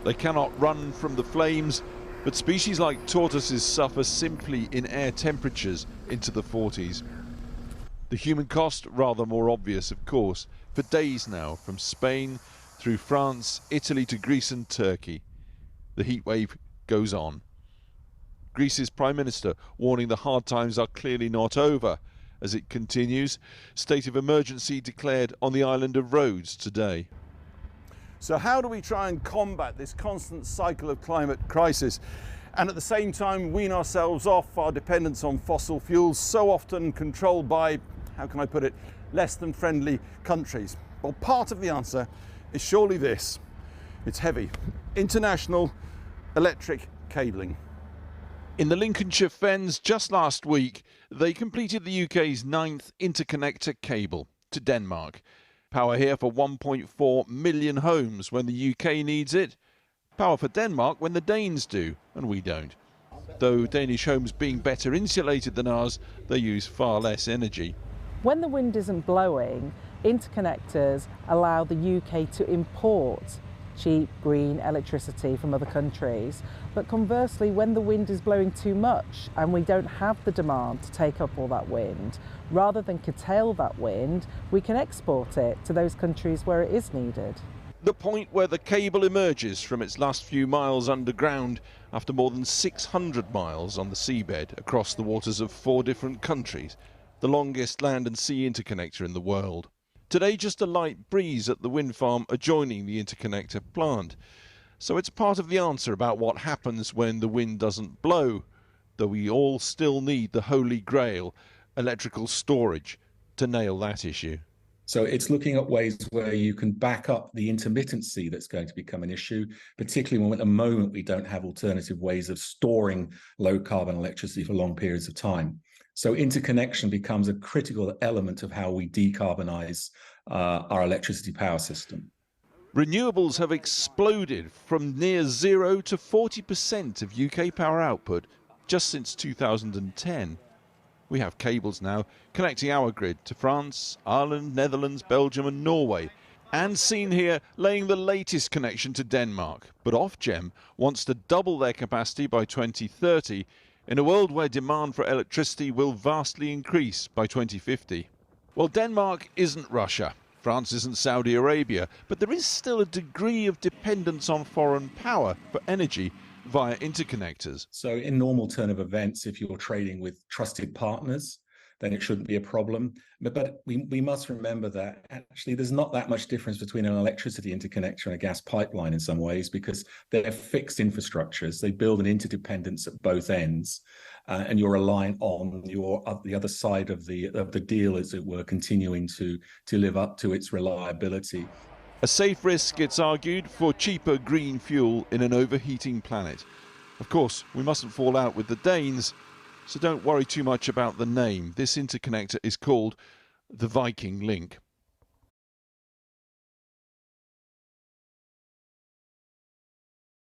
They cannot run from the flames, but species like tortoises suffer simply in air temperatures into the 40s. The human cost, rather more obvious, of course. For days now, from Spain through France, Italy to Greece and Turkey, the heatwave goes on. Greece's Prime Minister warning the hard times are clearly not over as it continues. State of emergency declared on the island of Rhodes today. So how do we try and combat this constant cycle of climate crisis and at the same time wean ourselves off our dependence on fossil fuels, so often controlled by, how can I put it, less than friendly countries? Well, part of the answer is surely this. It's heavy. International electric cabling. In the Lincolnshire Fens just last week, they completed the UK's 9th interconnector cable to Denmark. Power here for 1.4 million homes when the UK needs it. Power for Denmark when the Danes do, and we don't. Though Danish homes being better insulated than ours, they use far less energy. When the wind isn't blowing, interconnectors allow the UK to import cheap green electricity from other countries. But conversely, when the wind is blowing too much and we don't have the demand to take up all that wind, rather than curtail that wind, we can export it to those countries where it is needed. The point where the cable emerges from its last few miles underground after more than 600 miles on the seabed across the waters of 4 different countries, the longest land and sea interconnector in the world. Today, just a light breeze at the wind farm adjoining the interconnector plant. So it's part of the answer about what happens when the wind doesn't blow, though we all still need the holy grail, electrical storage, to nail that issue. So it's looking at ways where you can back up the intermittency that's going to become an issue, particularly when at the moment we don't have alternative ways of storing low carbon electricity for long periods of time. So interconnection becomes a critical element of how we decarbonize our electricity power system. Renewables have exploded from near 0 to 40% of UK power output just since 2010. We have cables now connecting our grid to France, Ireland, Netherlands, Belgium and Norway. And seen here laying the latest connection to Denmark. But Ofgem wants to double their capacity by 2030 in a world where demand for electricity will vastly increase by 2050. Well, Denmark isn't Russia. France isn't Saudi Arabia. But there is still a degree of dependence on foreign power for energy via interconnectors. So in normal turn of events, if you're trading with trusted partners, then it shouldn't be a problem. But we must remember that actually there's not that much difference between an electricity interconnector and a gas pipeline in some ways, because they're fixed infrastructures. They build an interdependence at both ends, and you're relying on the other side of the deal, as it were, continuing to live up to its reliability. A safe risk, it's argued, for cheaper green fuel in an overheating planet. Of course, we mustn't fall out with the Danes, so don't worry too much about the name. This interconnector is called the Viking Link.